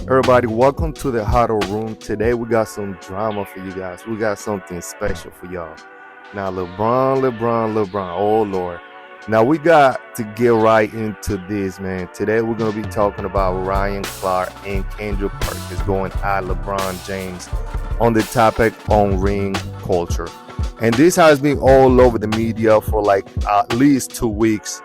Everybody, welcome to the Huddle room. Today we got some drama for you guys. We got something special for y'all. Now, LeBron, oh Lord. Now we got to get right into this, man. Today we're going to be talking about Ryan Clark and Kendrick Perkins going at LeBron James on the topic on ring culture. And this has been all over the media for like at least 2 weeks.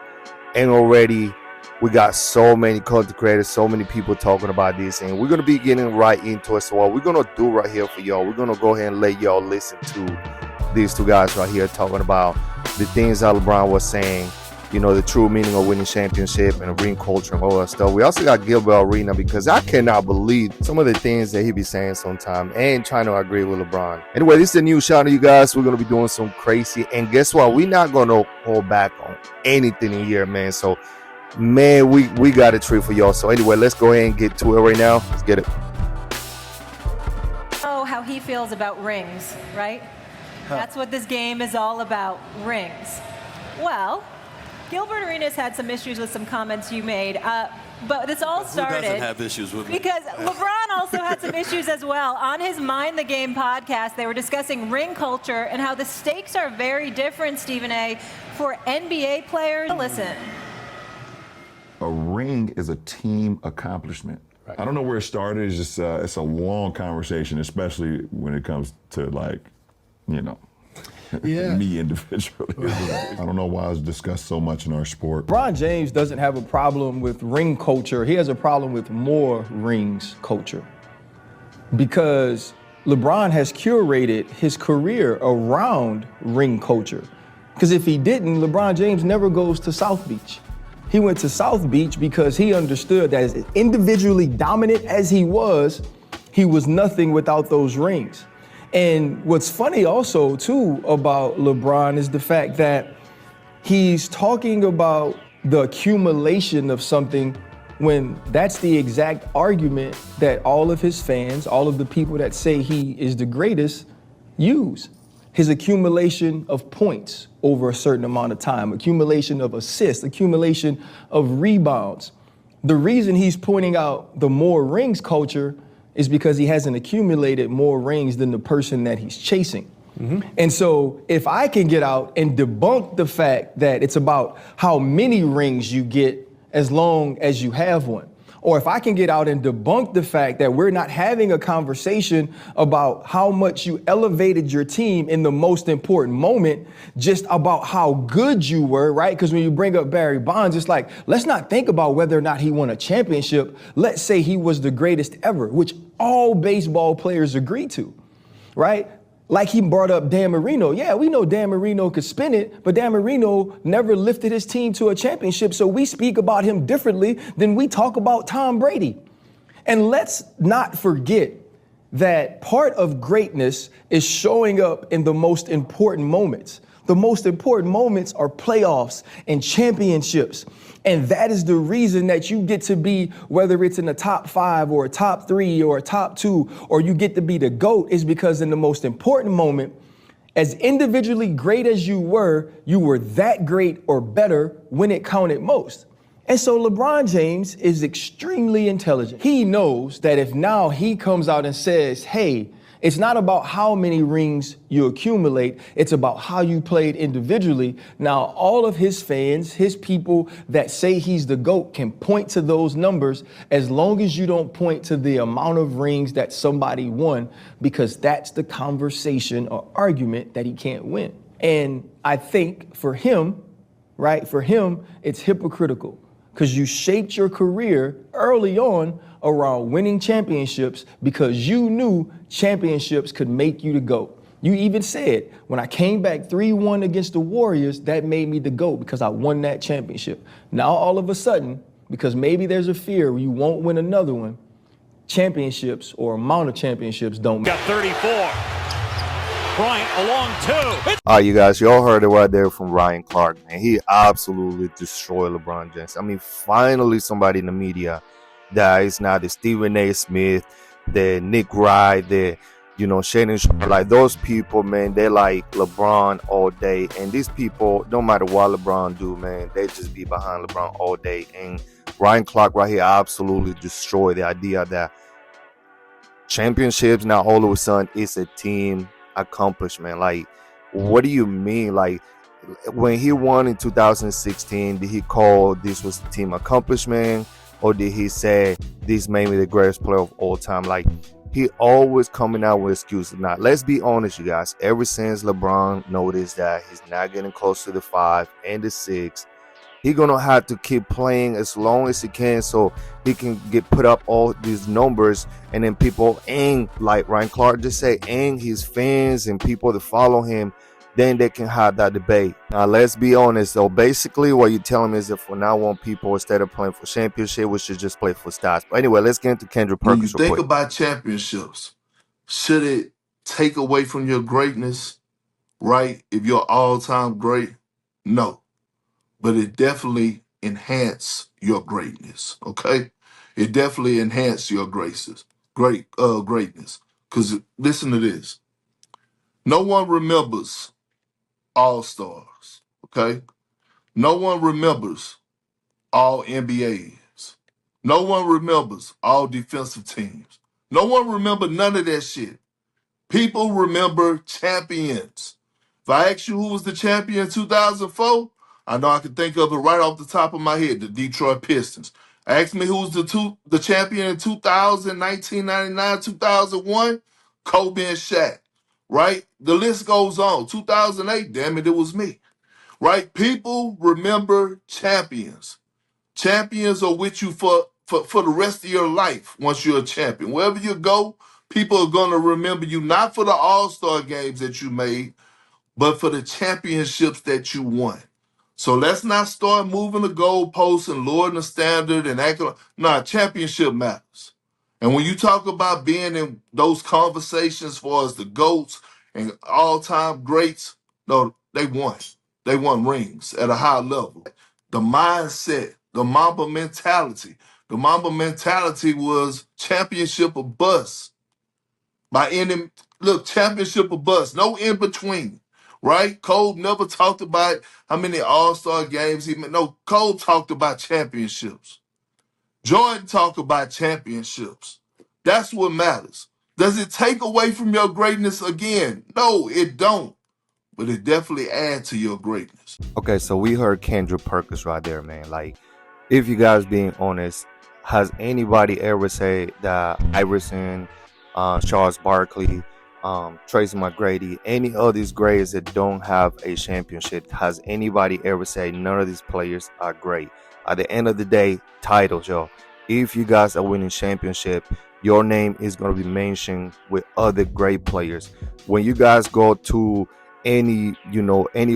And already we got so many content creators, so many people talking about this. And we're going to be getting right into it. So what we're going to do right here for y'all, we're going to go ahead and let y'all listen to these two guys right here talking about the things that LeBron was saying, you know, the true meaning of winning championship and ring culture and all that stuff. We also got Gilbert Arena because I cannot believe some of the things that he be saying sometimes and trying to agree with LeBron. Anyway, this is a new shout out to you guys. We're going to be doing some crazy. And guess what? We're not going to hold back on anything in here, man. So, man, we got a treat for y'all. So anyway, let's go ahead and get to it right now. Let's get it. Oh, how he feels about rings, right? That's what this game is all about, rings. Well, Gilbert Arenas had some issues with some comments you made, but this all started. Who doesn't have issues with me? Because LeBron also had some issues as well. On his Mind the Game podcast, they were discussing ring culture and how the stakes are very different, Stephen A., for NBA players. Listen. A ring is a team accomplishment. Right. I don't know where it started. It's just it's a long conversation, especially when it comes to like, you know, me individually. I don't know why it's discussed so much in our sport. LeBron James doesn't have a problem with ring culture. He has a problem with more rings culture because LeBron has curated his career around ring culture. Because if he didn't, LeBron James never goes to South Beach. He went to South Beach because he understood that as individually dominant as he was nothing without those rings. And what's funny also, too, about LeBron is the fact that he's talking about the accumulation of something when that's the exact argument that all of his fans, all of the people that say he is the greatest, use. His accumulation of points over a certain amount of time, accumulation of assists, accumulation of rebounds. The reason he's pointing out the more rings culture is because he hasn't accumulated more rings than the person that he's chasing. Mm-hmm. And so if I can get out and debunk the fact that it's about how many rings you get as long as you have one, or if I can get out and debunk the fact that we're not having a conversation about how much you elevated your team in the most important moment, just about how good you were, right? Because when you bring up Barry Bonds, it's like, let's not think about whether or not he won a championship. Let's say he was the greatest ever, which all baseball players agree to, right? Like he brought up Dan Marino. Yeah, we know Dan Marino could spin it, but Dan Marino never lifted his team to a championship. So we speak about him differently than we talk about Tom Brady. And let's not forget that part of greatness is showing up in the most important moments. The most important moments are playoffs and championships. And that is the reason that you get to be, whether it's in the top 5 or a top 3 or a top 2, or you get to be the GOAT, is because in the most important moment, as individually great as you were that great or better when it counted most. And so LeBron James is extremely intelligent. He knows that if now he comes out and says, hey, it's not about how many rings you accumulate, it's about how you played individually. Now, all of his fans, his people that say he's the GOAT can point to those numbers as long as you don't point to the amount of rings that somebody won, because that's the conversation or argument that he can't win. And I think for him, right, it's hypocritical because you shaped your career early on around winning championships because you knew championships could make you the GOAT. You even said, when I came back 3-1 against the Warriors, that made me the GOAT because I won that championship. Now, all of a sudden, because maybe there's a fear you won't win another one, championships or amount of championships don't matter. Got 34. Bryant along 2. All right, you guys, y'all heard it right there from Ryan Clark, man. He absolutely destroyed LeBron James. I mean, finally somebody in the media that is not the Stephen A. Smith, the Nick Wright, the, you know, Shannon Sharpe, like those people, man, they like LeBron all day. And these people, no matter what LeBron do, man, they just be behind LeBron all day. And Ryan Clark right here absolutely destroyed the idea that championships now all of a sudden it's a team accomplishment. Like, what do you mean? Like, when he won in 2016, did he call this was a team accomplishment, or did he say this made me the greatest player of all time? Like, he always coming out with excuses. Now, let's be honest, you guys. Ever since LeBron noticed that he's not getting close to the 5 and the 6, he's gonna have to keep playing as long as he can so he can get put up all these numbers, and then people and like Ryan Clark just say, and his fans and people that follow him, then they can have that debate. Now, let's be honest though. Basically, what you're telling me is that for now on, people instead of playing for championship, we should just play for stats. But anyway, let's get into Kendrick When you Perkins real think quick. about championships, should it take away from your greatness, right? If you're all-time great? No. But it definitely enhance your greatness, okay? It definitely enhance your greatness. Because listen to this. No one remembers all-stars, okay? No one remembers all NBAs. No one remembers all defensive teams. No one remember none of that shit. People remember champions. If I ask you who was the champion in 2004, I know I can think of it right off the top of my head, the Detroit Pistons. Ask me who was the champion in 2000, 1999, 2001, Kobe and Shaq, right? The list goes on. 2008, damn it was me, right? People remember champions. Champions are with you for the rest of your life once you're a champion. Wherever you go, people are going to remember you not for the all-star games that you made, but for the championships that you won. So let's not start moving the goalposts and lowering the standard and acting like, nah, championship matters. And when you talk about being in those conversations as far as the GOATs and all-time greats, no, they won. They won rings at a high level. The mindset, the Mamba mentality. The Mamba mentality was championship or bust. Championship or bust. No in between, right? Cole never talked about how many all-star games he made. No, Cole talked about championships. Jordan talked about championships. That's what matters. Does it take away from your greatness again? No, it don't. But it definitely adds to your greatness. Okay, so we heard Kendrick Perkins right there, man. Like, if you guys being honest, has anybody ever said that Iverson, Charles Barkley, Tracy McGrady, any of these greats that don't have a championship, has anybody ever said none of these players are great? At the end of the day, titles, y'all. If you guys are winning championship, your name is going to be mentioned with other great players. When you guys go to any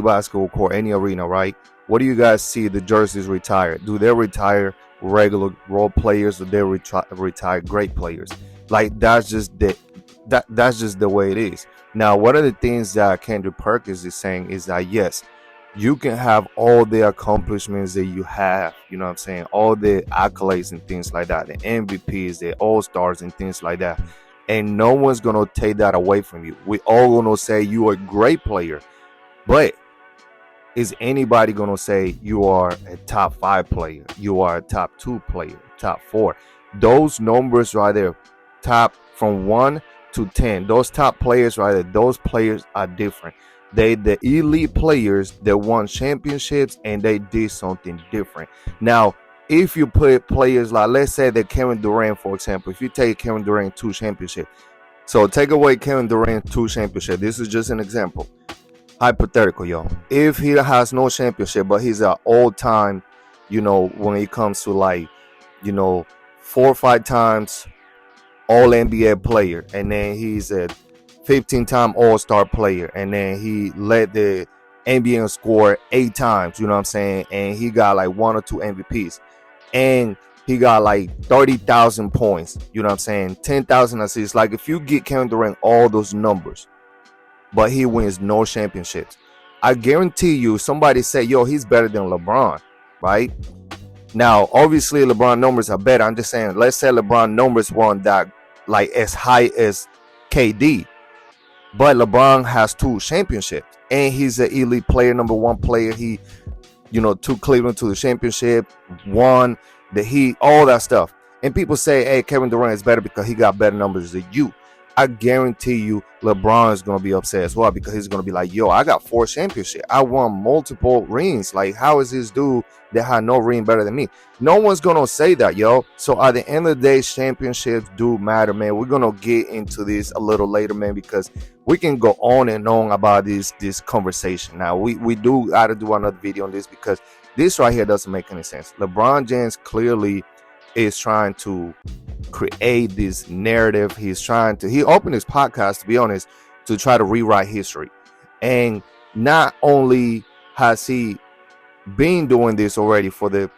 basketball court, any arena, right? What do you guys see? The jerseys retire. Do they retire regular role players, or they retire great players? Like, that's just the way it is. Now, one of the things that Kendrick Perkins is saying is that yes, you can have all the accomplishments that you have, you know what I'm saying, all the accolades and things like that, the MVPs, the all-stars and things like that, and no one's gonna take that away from you. We all gonna say you are a great player, but is anybody gonna say you are a top 5 player, you are a top 2 player, top 4? Those numbers right there, top from 1 to 10, those top players right there, those players are different. They the elite players that won championships, and they did something different. Now, if you put players like, let's say that Kevin Durant, for example, if you take Kevin Durant 2 championships, so take away Kevin Durant 2 championships. This is just an example, hypothetical, y'all. If he has no championship, but he's an all-time, when it comes to 4 or 5 times All NBA player, and then he's a 15-time All-Star player, and then he led the NBA in score 8 times, you know what I'm saying? And he got like 1 or 2 MVPs, and he got like 30,000 points, you know what I'm saying? 10,000 assists. Like, if you get Kevin Durant all those numbers, but he wins no championships, I guarantee you somebody say, yo, he's better than LeBron, right? Now, obviously, LeBron numbers are better. I'm just saying, let's say LeBron numbers weren't that like as high as KD, but LeBron has 2 championships, and he's an elite player, number 1 player. He, took Cleveland to the championship, won the Heat, all that stuff. And people say, hey, Kevin Durant is better because he got better numbers than you. I guarantee you LeBron is going to be upset as well, because he's going to be like, yo, I got 4 championships. I won multiple rings. Like, how is this dude that had no ring better than me? No one's going to say that, yo. So at the end of the day, championships do matter, man. We're going to get into this a little later, man, because we can go on and on about this conversation. Now, we do got to do another video on this, because this right here doesn't make any sense. LeBron James clearly is trying to create this narrative. He opened his podcast, to be honest, to try to rewrite history. And not only has he been doing this already for the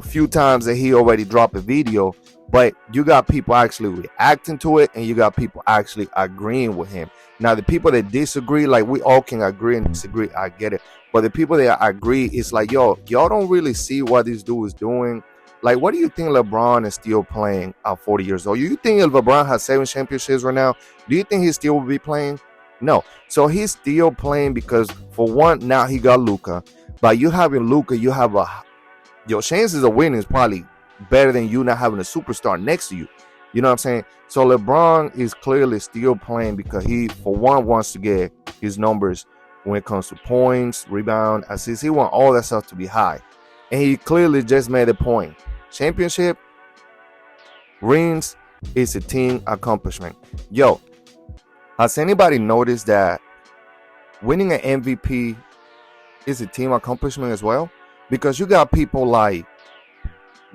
few times that he already dropped a video, but you got people actually reacting to it, and you got people actually agreeing with him. Now, the people that disagree, like, we all can agree and disagree, I get it, but the people that agree, it's like, yo, y'all don't really see what this dude is doing. Like, what do you think LeBron is still playing at 40 years old? You think if LeBron has 7 championships right now, do you think he still will be playing? No. So he's still playing because, for one, now he got Luka. By you having Luka, you have your chances of winning is probably better than you not having a superstar next to you. You know what I'm saying? So LeBron is clearly still playing because he, for one, wants to get his numbers when it comes to points, rebound, assists. He wants all that stuff to be high. And he clearly just made a point. Championship, rings is a team accomplishment. Yo, has anybody noticed that winning an MVP is a team accomplishment as well? Because you got people like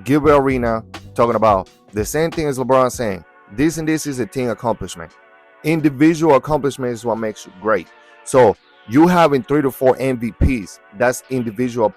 Gilbert Arenas talking about the same thing as LeBron, saying this and this is a team accomplishment. Individual accomplishment is what makes you great. So you having 3 to 4 MVPs, that's individual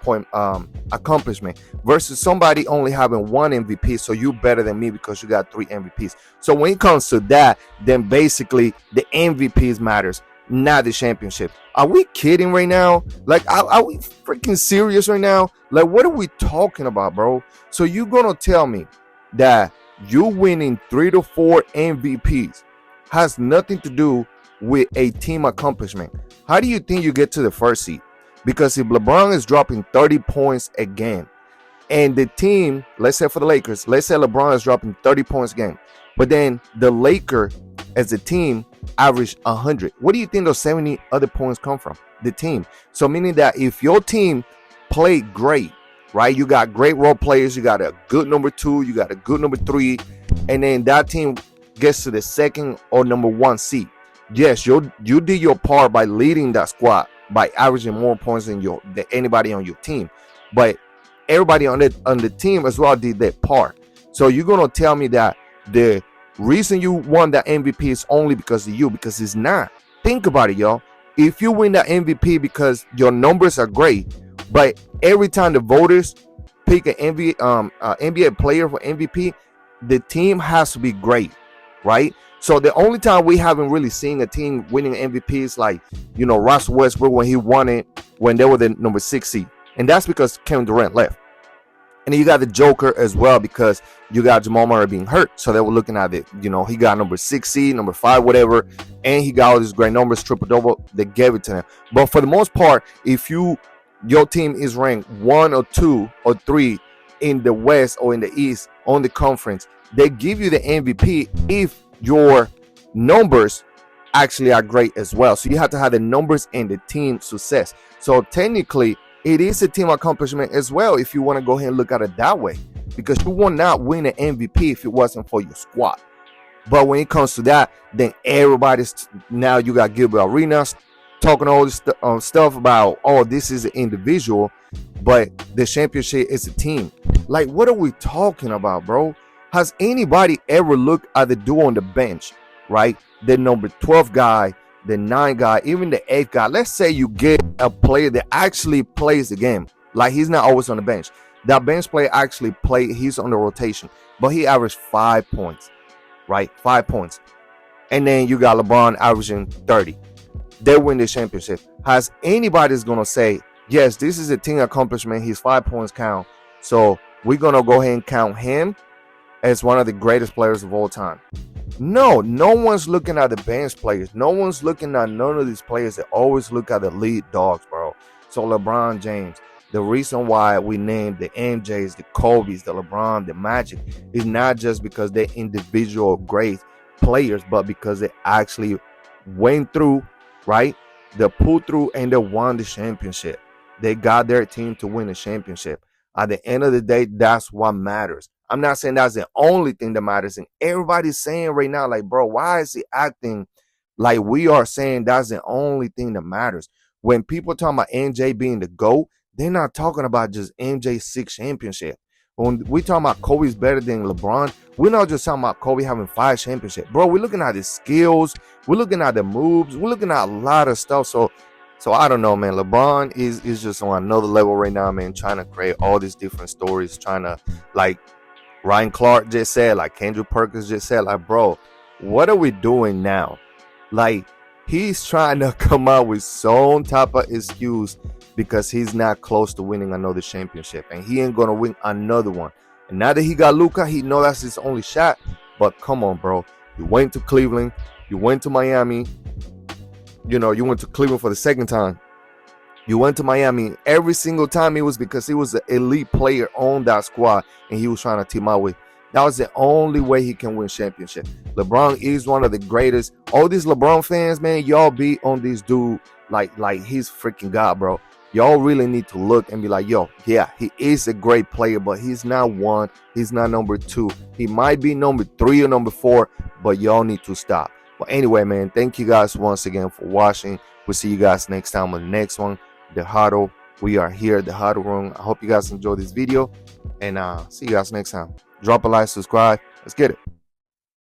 accomplishment, versus somebody only having 1 MVP. So you better than me because you got 3 MVPs. So when it comes to that, then basically the MVPs matters, not the championship. Are we kidding right now? Like, are we freaking serious right now? Like, what are we talking about, bro? So you gonna tell me that you winning 3 to 4 MVPs has nothing to do with a team accomplishment? How do you think you get to the first seed? Because if LeBron is dropping 30 points a game, and the team, let's say for the Lakers, let's say LeBron is dropping 30 points a game, but then the Lakers as a team average 100, what do you think those 70 other points come from? The team. So meaning that if your team played great, right, you got great role players, you got a good number 2, you got a good number 3, and then that team gets to the 2nd or number 1 seed. Yes, you did your part by leading that squad, by averaging more points than anybody on your team. But everybody on the team as well did their part. So you're gonna tell me that the reason you won that MVP is only because of you? Because it's not. Think about it, y'all. If you win that MVP because your numbers are great, but every time the voters pick an NBA player for MVP, the team has to be great, right? So the only time we haven't really seen a team winning MVP is like, Russell Westbrook when he won it when they were the number 6 seed. And that's because Kevin Durant left. And then you got the Joker as well, because you got Jamal Murray being hurt. So they were looking at it, he got number 6 seed, number 5, whatever. And he got all these great numbers, triple-double. They gave it to him. But for the most part, if your team is ranked 1 or 2 or 3 in the West or in the East on the conference, they give you the MVP if your numbers actually are great as well. So you have to have the numbers and the team success. So technically, it is a team accomplishment as well if you want to go ahead and look at it that way, because you will not win an MVP if it wasn't for your squad. But when it comes to that, then now you got Gilbert Arenas talking all this stuff about, oh, this is an individual, but the championship is a team. Like, what are we talking about, bro? Has anybody ever looked at the dude on the bench, right? The number 12 guy, the 9 guy, even the 8 guy. Let's say you get a player that actually plays the game. Like, he's not always on the bench. That bench player actually he's on the rotation, but he averaged 5 points, right? 5 points. And then you got LeBron averaging 30. They win the championship. Has anybody's going to say, yes, this is a team accomplishment. His 5 points count. So we're going to go ahead and count him as one of the greatest players of all time? No one's looking at the bench players. No one's looking at none of these players. They always look at the lead dogs, bro. So LeBron James, The reason why we named the MJs, the Kobe's, the LeBron, the Magic is not just because they're individual great players, but because they actually went through, right? They pulled through and they won the championship. They got their team to win the championship. At the end of the day, that's what matters. I'm not saying that's the only thing that matters. And everybody's saying right now, like, bro, why is he acting like we are saying that's the only thing that matters? When people talk about MJ being the GOAT, they're not talking about just MJ's 6 championship. When we talking about Kobe's better than LeBron, we're not just talking about Kobe having 5 championships. Bro, we're looking at his skills. We're looking at the moves. We're looking at a lot of stuff. So I don't know, man. LeBron is just on another level right now, man, trying to create all these different stories, trying to, like Ryan Clark just said, like Kendrick Perkins just said, like, bro, what are we doing now? Like, he's trying to come out with some type of excuse because he's not close to winning another championship, and he ain't gonna win another one. And now that he got Luka, he know that's his only shot. But come on, bro. You went to Cleveland, you went to Miami. You know, you went to Cleveland for the second time. You went to Miami. Every single time it was because he was an elite player on that squad and he was trying to team up with. That was the only way he can win championship. LeBron is one of the greatest. All these LeBron fans, man, y'all be on this dude like he's freaking God, bro. Y'all really need to look and be like, yo, yeah, he is a great player, but he's not 1. He's not number 2. He might be number 3 or number 4, but y'all need to stop. But anyway, man, thank you guys once again for watching. We'll see you guys next time on the next one, the Huddle. We are here at the Huddle Room. I hope you guys enjoyed this video, and see you guys next time. Drop a like, subscribe. Let's get it.